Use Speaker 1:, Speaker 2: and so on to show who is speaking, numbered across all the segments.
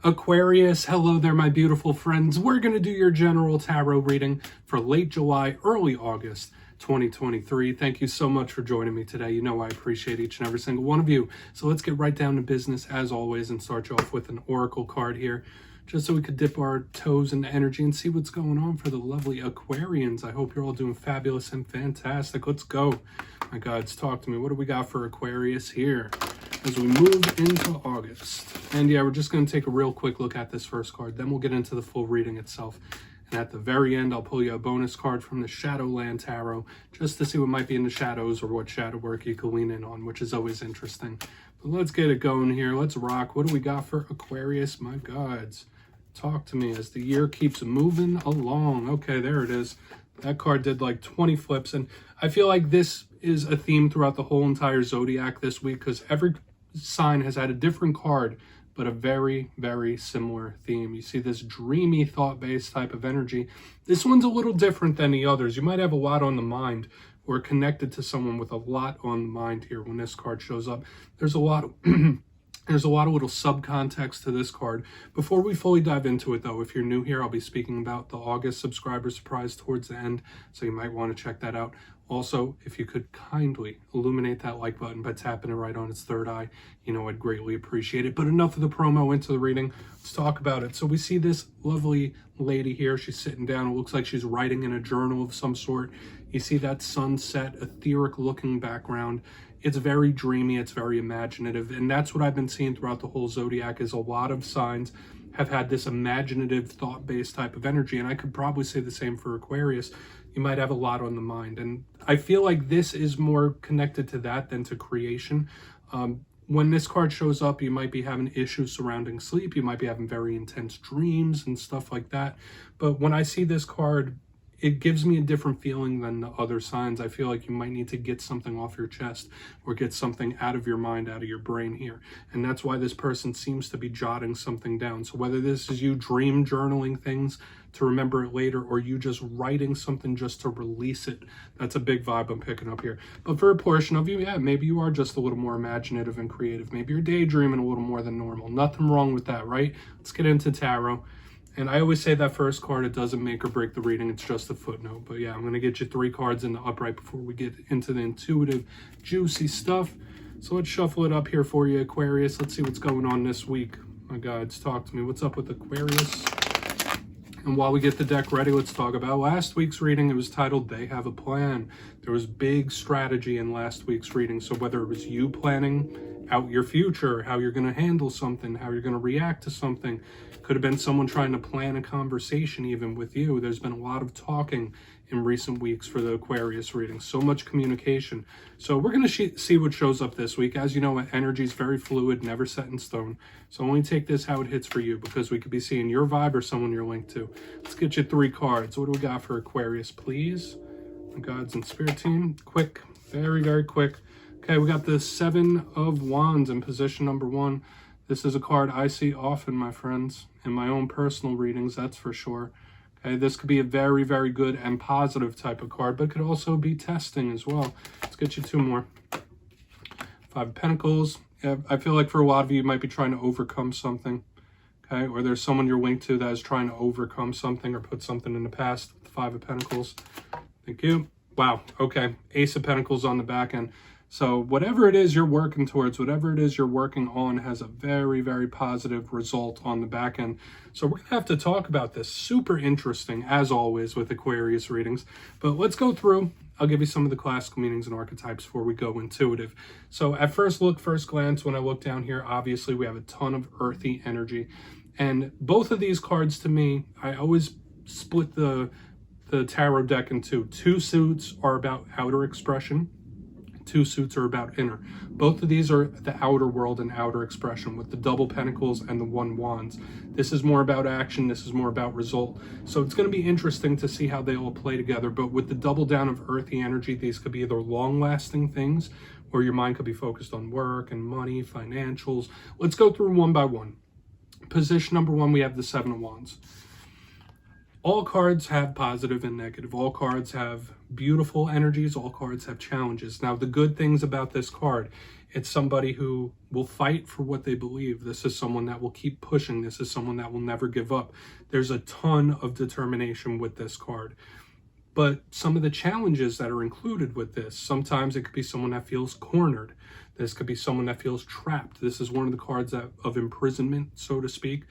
Speaker 1: Aquarius, hello there, my beautiful friends. We're going to do your general tarot reading for late July, early August 2023. Thank you so much for joining me today. You know I appreciate each and every single one of you. So let's get right down to business as always and start you off with an oracle card here, just so we could dip our toes into energy and see what's going on for the lovely Aquarians. I hope you're all doing fabulous and fantastic. Let's go. My gods, talk to me. What do we got for Aquarius here as we move into August? And yeah, we're just going to take a real quick look at this first card. Then we'll get into the full reading itself. And at the very end, I'll pull you a bonus card from the Shadowland Tarot, just to see what might be in the shadows or what shadow work you could lean in on, which is always interesting. But let's get it going here. Let's rock. What do we got for Aquarius? My gods, talk to me as the year keeps moving along. Okay, there it is. That card did like 20 flips. And I feel like this is a theme throughout the whole entire zodiac this week, because every sign has had a different card, but a very, very similar theme. You see this dreamy, thought-based type of energy. This one's a little different than the others. You might have a lot on the mind or connected to someone with a lot on the mind here when this card shows up. There's a lot of there's a lot of little subcontext to this card. Before we fully dive into it, though, if you're new here, I'll be speaking about the August subscriber surprise towards the end, so you might want to check that out. Also, if you could kindly illuminate that like button by tapping it right on its third eye, you know I'd greatly appreciate it. But enough of the promo, into the reading. Let's talk about it. So we see this lovely lady here. She's sitting down. It looks like she's writing in a journal of some sort. You see that sunset, etheric-looking background. It's very dreamy. It's very imaginative. And that's what I've been seeing throughout the whole zodiac, is a lot of signs have had this imaginative, thought-based type of energy. And I could probably say the same for Aquarius. You might have a lot on the mind. And I feel like this is more connected to that than to creation. When this card shows up, you might be having issues surrounding sleep. You might be having very intense dreams and stuff like that. But when I see this card, it gives me a different feeling than the other signs. I feel like you might need to get something off your chest or get something out of your mind, out of your brain here. And that's why this person seems to be jotting something down. So whether this is you dream journaling things to remember it later, or you just writing something just to release it, that's a big vibe I'm picking up here. But for a portion of you, yeah, maybe you are just a little more imaginative and creative. Maybe you're daydreaming a little more than normal. Nothing wrong with that, right? Let's get into tarot. And I always say that first card, it doesn't make or break the reading. It's just a footnote. But yeah, I'm going to get you 3 cards in the upright before we get into the intuitive, juicy stuff. So let's shuffle it up here for you, Aquarius. Let's see what's going on this week. My gods, talk to me. What's up with Aquarius? And while we get the deck ready, let's talk about last week's reading. It was titled, They Have a Plan. There was big strategy in last week's reading. So whether it was you planning out your future, how you're going to handle something, how you're going to react to something, could have been someone trying to plan a conversation even with you. There's been a lot of talking in recent weeks for the Aquarius reading. So much communication. So we're going to see what shows up this week. As you know, energy is very fluid, never set in stone. So only take this how it hits for you, because we could be seeing your vibe or someone you're linked to. Let's get you 3 cards. What do we got for Aquarius, please? The gods and spirit team. Quick. Very, very quick. Okay, we got the 7 of Wands in position number 1. This is a card I see often, my friends, in my own personal readings, that's for sure. Okay, this could be a very, very good and positive type of card, but could also be testing as well. Let's get you 2 more. 5 of Pentacles. Yeah, I feel like for a lot of you, you might be trying to overcome something. Okay, or there's someone you're linked to that is trying to overcome something or put something in the past. 5 of Pentacles. Thank you. Wow, okay. Ace of Pentacles on the back end. So whatever it is you're working towards, whatever it is you're working on, has a very, very positive result on the back end. So we're going to have to talk about this. Super interesting, as always, with Aquarius readings. But let's go through. I'll give you some of the classical meanings and archetypes before we go intuitive. So at first glance, when I look down here, obviously we have a ton of earthy energy. And both of these cards, to me, I always split the tarot deck in 2. 2 suits are about outer expression. 2 suits are about inner. Both of these are the outer world and outer expression, with the double pentacles and the 1 wands. This is more about action. This is more about result. So it's going to be interesting to see how they all play together. But with the double down of earthy energy, these could be either long-lasting things, or your mind could be focused on work and money, financials. Let's go through one by one. Position number 1, we have the 7 of Wands. All cards have positive and negative. All cards have beautiful energies. All cards have challenges. Now, the good things about this card, it's somebody who will fight for what they believe. This is someone that will keep pushing. This is someone that will never give up. There's a ton of determination with this card. But some of the challenges that are included with this, sometimes it could be someone that feels cornered. This could be someone that feels trapped. This is one of the cards of imprisonment, so to speak.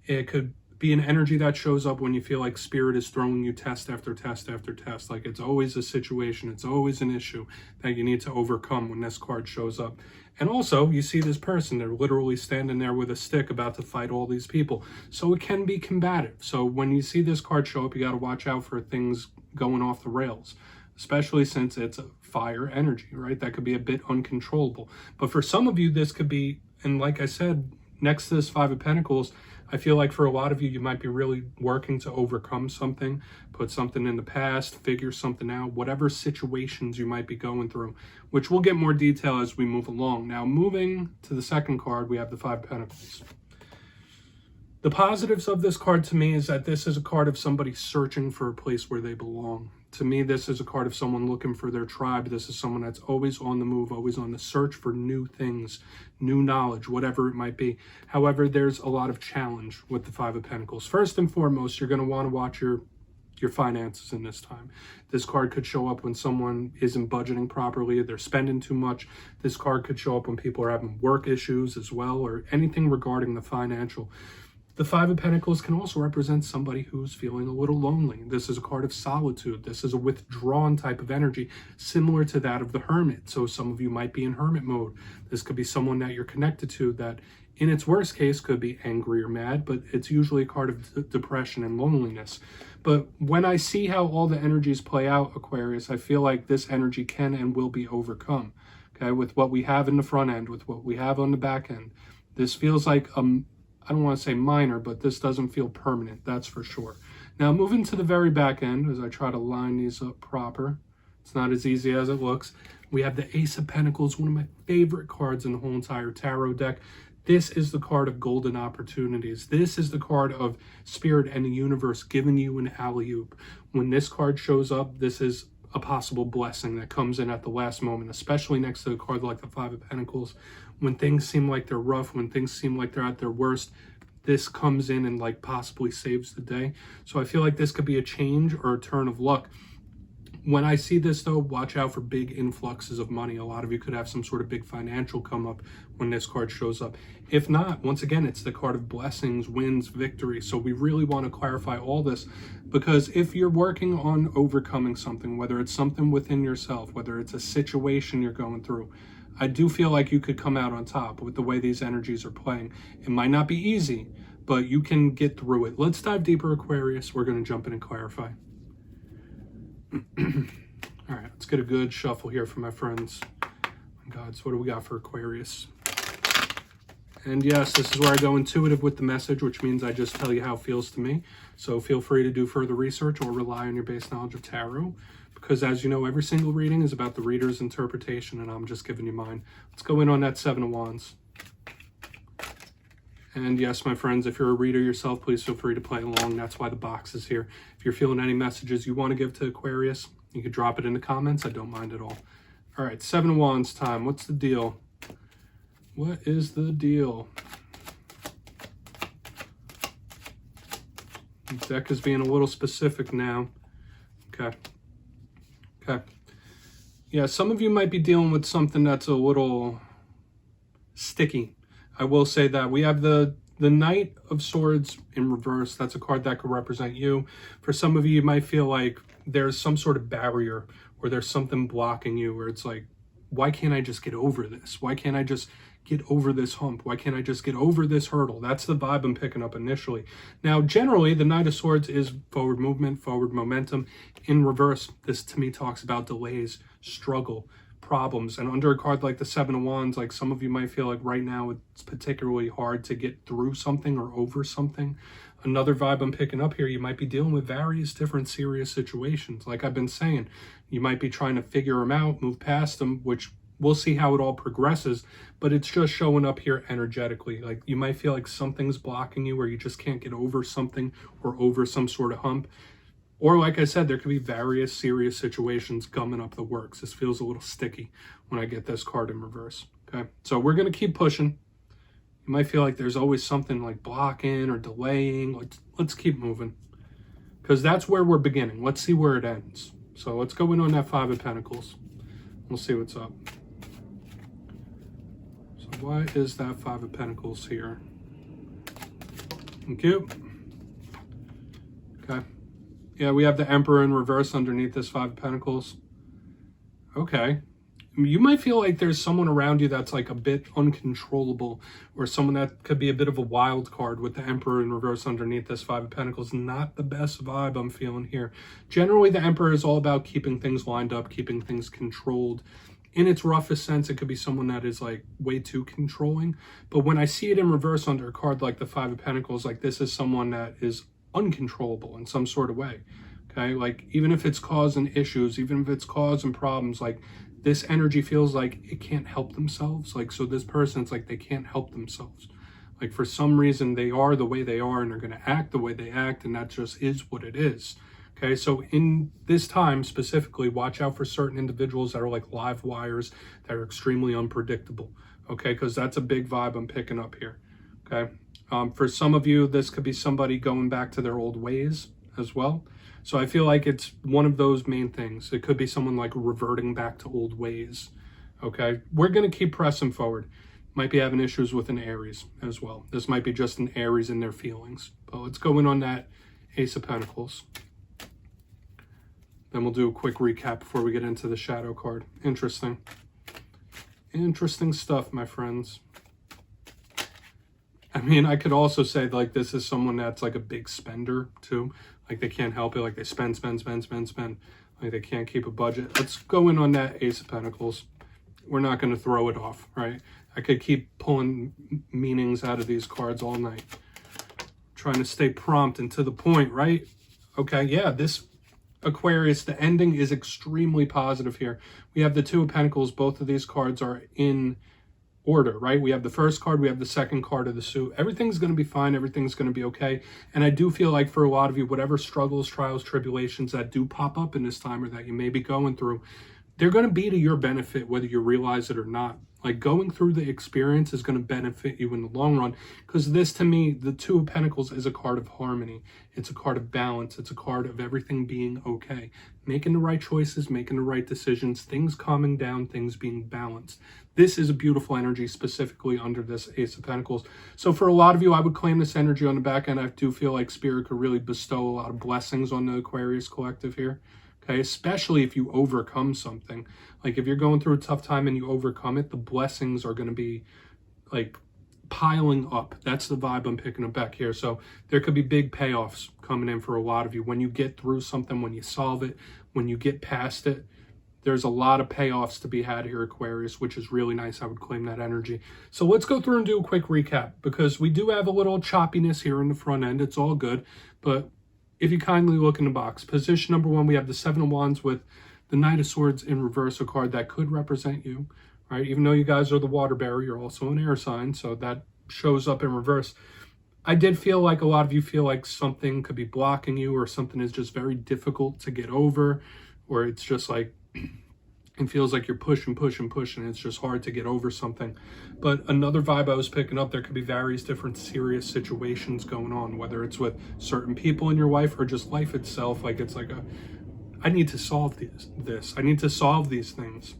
Speaker 1: It could be an energy that shows up when you feel like spirit is throwing you test after test after test. Like it's always a situation, it's always an issue that you need to overcome when this card shows up. And also, you see this person, they're literally standing there with a stick about to fight all these people. So it can be combative. So when you see this card show up, you got to watch out for things going off the rails, especially since it's a fire energy, right? That could be a bit uncontrollable. But for some of you, this could be, and like I said, next to this Five of Pentacles, I feel like for a lot of you, you might be really working to overcome something, put something in the past, figure something out, whatever situations you might be going through, which we'll get more detail as we move along. Now, moving to the second card, we have the Five of Pentacles. The positives of this card to me is that this is a card of somebody searching for a place where they belong. To me, this is a card of someone looking for their tribe. This is someone that's always on the move, always on the search for new things, new knowledge, whatever it might be. However, there's a lot of challenge with the Five of Pentacles. First and foremost, you're going to want to watch your finances in this time. This card could show up when someone isn't budgeting properly, they're spending too much. This card could show up when people are having work issues as well, or anything regarding the financial. The Five of Pentacles can also represent somebody who's feeling a little lonely. This is a card of solitude. This is a withdrawn type of energy, similar to that of the Hermit. So some of you might be in hermit mode. This could be someone that you're connected to that, in its worst case, could be angry or mad, but it's usually a card of depression and loneliness. But when I see how all the energies play out, Aquarius, I feel like this energy can and will be overcome. Okay, with what we have in the front end, with what we have on the back end. This feels like I don't want to say minor, but this doesn't feel permanent, that's for sure. Now, moving to the very back end, as I try to line these up proper, it's not as easy as it looks. We have the Ace of Pentacles, one of my favorite cards in the whole entire tarot deck. This is the card of golden opportunities. This is the card of spirit and the universe giving you an alley-oop. When this card shows up, this is a possible blessing that comes in at the last moment, especially next to a card like the Five of Pentacles. When things seem like they're rough, when things seem like they're at their worst, this comes in and like possibly saves the day. So I feel like this could be a change or a turn of luck. When I see this though, watch out for big influxes of money. A lot of you could have some sort of big financial come up when this card shows up. If not, once again, it's the card of blessings, wins, victory. So we really want to clarify all this, because if you're working on overcoming something, whether it's something within yourself, whether it's a situation you're going through, I do feel like you could come out on top with the way these energies are playing. It might not be easy, but you can get through it. Let's dive deeper, Aquarius. We're going to jump in and clarify. All right, let's get a good shuffle here for my friends. My God, so what do we got for Aquarius? And yes, this is where I go intuitive with the message, which means I just tell you how it feels to me. So feel free to do further research or rely on your base knowledge of tarot, because as you know, every single reading is about the reader's interpretation, and I'm just giving you mine. Let's go in on that Seven of Wands. And yes, my friends, if you're a reader yourself, please feel free to play along. That's why the box is here. If you're feeling any messages you want to give to Aquarius, you can drop it in the comments. I don't mind at all. All right, Seven of Wands time. What's the deal? What is the deal? The deck is being a little specific now. Okay. Yeah, some of you might be dealing with something that's a little sticky. I will say that we have the Knight of Swords in reverse. That's a card that could represent you. For some of you, you might feel like there's some sort of barrier, or there's something blocking you, where it's like, why can't I just get over this? Why can't I just get over this hump? Why can't I just get over this hurdle? That's the vibe I'm picking up initially. Now, generally, the Knight of Swords is forward movement, forward momentum. In reverse, this to me talks about delays, struggle, problems. And under a card like the Seven of Wands, like some of you might feel like right now it's particularly hard to get through something or over something. Another vibe I'm picking up here, you might be dealing with various different serious situations. Like I've been saying, you might be trying to figure them out, move past them, which we'll see how it all progresses, but it's just showing up here energetically. Like you might feel like something's blocking you, or you just can't get over something or over some sort of hump. Or like I said, there could be various serious situations gumming up the works. This feels a little sticky when I get this card in reverse. Okay, so we're going to keep pushing. You might feel like there's always something like blocking or delaying. Let's keep moving, because that's where we're beginning. Let's see where it ends. So let's go in on that Five of Pentacles. We'll see what's up. So why is that Five of Pentacles here? Thank you. Okay. Yeah, we have the Emperor in reverse underneath this Five of Pentacles. Okay. You might feel like there's someone around you that's like a bit uncontrollable, or someone that could be a bit of a wild card with the Emperor in reverse underneath this Five of Pentacles. Not the best vibe I'm feeling here. Generally, the Emperor is all about keeping things lined up, keeping things controlled. In its roughest sense, it could be someone that is like way too controlling. But when I see it in reverse under a card like the Five of Pentacles, like this is someone that is uncontrollable in some sort of way. Okay, like even if it's causing issues, even if it's causing problems, like this energy feels like it can't help themselves. Like, so this person, it's like they can't help themselves. Like for some reason they are the way they are, and they're going to act the way they act, and that just is what it is. Okay, so in this time specifically, watch out for certain individuals that are like live wires, that are extremely unpredictable. Okay, because that's a big vibe I'm picking up here. Okay. For some of you, this could be somebody going back to their old ways as well. So I feel like it's one of those main things. It could be someone like reverting back to old ways. Okay, we're going to keep pressing forward. Might be having issues with an Aries as well. This might be just an Aries in their feelings. But let's go in on that Ace of Pentacles. Then we'll do a quick recap before we get into the shadow card. Interesting. Interesting stuff, my friends. I mean, I could also say like this is someone that's like a big spender too. Like they can't help it. Like they spend. Like they can't keep a budget. Let's go in on that Ace of Pentacles. We're not going to throw it off, right? I could keep pulling meanings out of these cards all night. Trying to stay prompt and to the point, right? Okay, yeah, this Aquarius, the ending is extremely positive here. We have the Two of Pentacles. Both of these cards are in order, right? We have the first card, we have the second card of the suit. Everything's going to be fine. Everything's going to be okay. And I do feel like for a lot of you, whatever struggles, trials, tribulations that do pop up in this time or that you may be going through, they're going to be to your benefit, whether you realize it or not. Like going through the experience is going to benefit you in the long run, because this, to me, the Two of Pentacles is a card of harmony. It's a card of balance. It's a card of everything being okay. Making the right choices, making the right decisions, things calming down, things being balanced. This is a beautiful energy specifically under this Ace of Pentacles. So for a lot of you, I would claim this energy on the back end. I do feel like Spirit could really bestow a lot of blessings on the Aquarius collective here. Okay, especially if you overcome something. Like if you're going through a tough time and you overcome it, the blessings are going to be like piling up. That's the vibe I'm picking up back here. So there could be big payoffs coming in for a lot of you. When you get through something, when you solve it, when you get past it, there's a lot of payoffs to be had here, Aquarius, which is really nice. I would claim that energy. So let's go through and do a quick recap, because we do have a little choppiness here in the front end. It's all good. But if you kindly look in the box, position number 1, we have the Seven of Wands with the Knight of Swords in reverse, a card that could represent you, right? Even though you guys are the water bearer, you're also an air sign, so that shows up in reverse. I did feel like a lot of you feel like something could be blocking you, or something is just very difficult to get over, or it's just like it feels like you're pushing. It's just hard to get over something. But another vibe I was picking up, there could be various different serious situations going on, whether it's with certain people in your life or just life itself. Like it's like I need to solve this. I need to solve these things.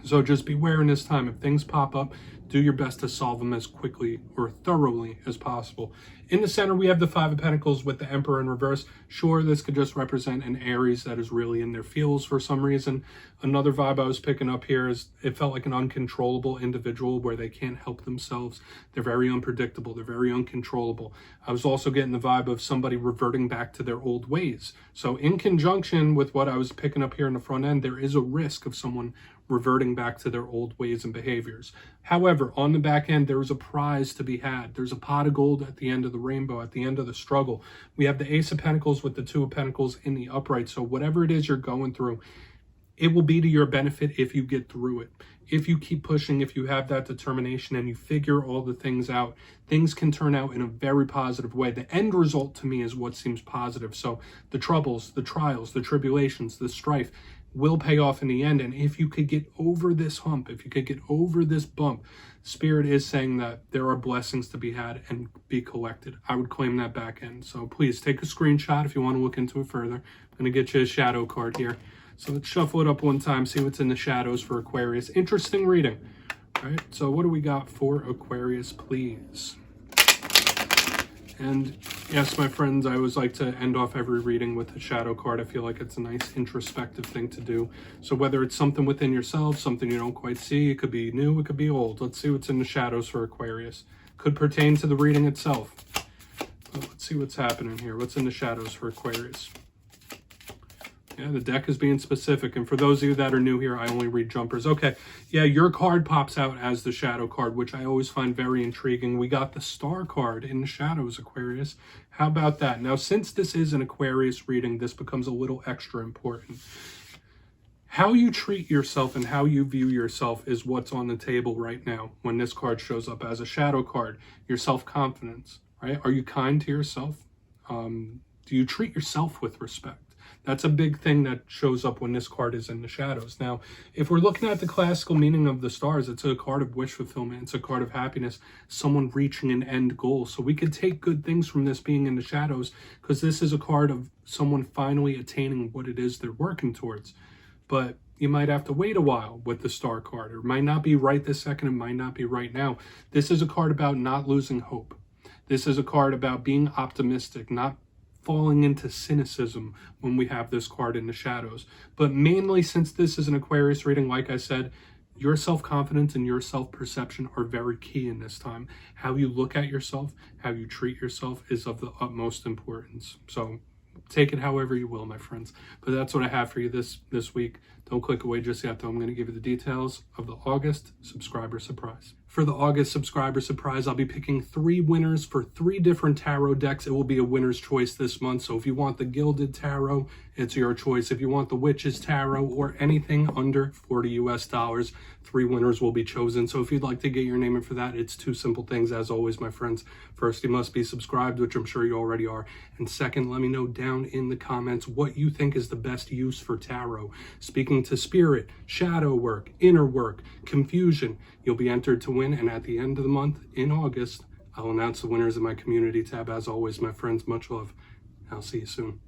Speaker 1: So just beware in this time. If things pop up, do your best to solve them as quickly or thoroughly as possible. In the center, we have the Five of Pentacles with the Emperor in reverse. Sure, this could just represent an Aries that is really in their feels for some reason. Another vibe I was picking up here is it felt like an uncontrollable individual where they can't help themselves. They're very unpredictable. They're very uncontrollable. I was also getting the vibe of somebody reverting back to their old ways. So in conjunction with what I was picking up here in the front end, there is a risk of someone reverting back to their old ways and behaviors. However, on the back end, there is a prize to be had. There's a pot of gold at the end of the rainbow, at the end of the struggle. We have the Ace of Pentacles with the Two of Pentacles in the upright. So whatever it is you're going through, it will be to your benefit if you get through it. If you keep pushing, if you have that determination and you figure all the things out, things can turn out in a very positive way. The end result to me is what seems positive. So the troubles, the trials, the tribulations, the strife will pay off in the end. And if you could get over this hump, if you could get over this bump, Spirit is saying that there are blessings to be had and be collected. I would claim that back end. So please take a screenshot if you want to look into it further. I'm going to get you a shadow card here. So let's shuffle it up one time, see what's in the shadows for Aquarius. Interesting reading. All right, so what do we got for Aquarius, please? And yes, my friends, I always like to end off every reading with a shadow card. I feel like it's a nice introspective thing to do. So whether it's something within yourself, something you don't quite see, it could be new, it could be old. Let's see what's in the shadows for Aquarius. Could pertain to the reading itself. But let's see what's happening here. What's in the shadows for Aquarius? Yeah, the deck is being specific. And for those of you that are new here, I only read jumpers. Okay, yeah, your card pops out as the shadow card, which I always find very intriguing. We got the star card in the shadows, Aquarius. How about that? Now, since this is an Aquarius reading, this becomes a little extra important. How you treat yourself and how you view yourself is what's on the table right now when this card shows up as a shadow card. Your self-confidence, right? Are you kind to yourself? Do you treat yourself with respect? That's a big thing that shows up when this card is in the shadows. Now, if we're looking at the classical meaning of the stars, it's a card of wish fulfillment. It's a card of happiness, someone reaching an end goal. So we could take good things from this being in the shadows because this is a card of someone finally attaining what it is they're working towards. But you might have to wait a while with the star card. It might not be right this second. It might not be right now. This is a card about not losing hope. This is a card about being optimistic, not falling into cynicism when we have this card in the shadows. But mainly, since this is an Aquarius reading, like I said, your self-confidence and your self-perception are very key in this time. How you look at yourself, how you treat yourself is of the utmost importance. So take it however you will, my friends. But that's what I have for you this week. Don't click away just yet, though. I'm going to give you the details of the August subscriber surprise. For the August subscriber surprise, I'll be picking 3 winners for 3 different tarot decks. It will be a winner's choice this month. So if you want the Gilded Tarot, it's your choice. If you want the Witch's Tarot or anything under $40 US, 3 winners will be chosen. So if you'd like to get your name in for that, it's 2 simple things as always, my friends. First, you must be subscribed, which I'm sure you already are. And second, let me know down in the comments what you think is the best use for tarot. Speaking to spirit, shadow work, inner work, confusion, you'll be entered to win. And at the end of the month, in August, I'll announce the winners in my community tab. As always, my friends, much love. I'll see you soon.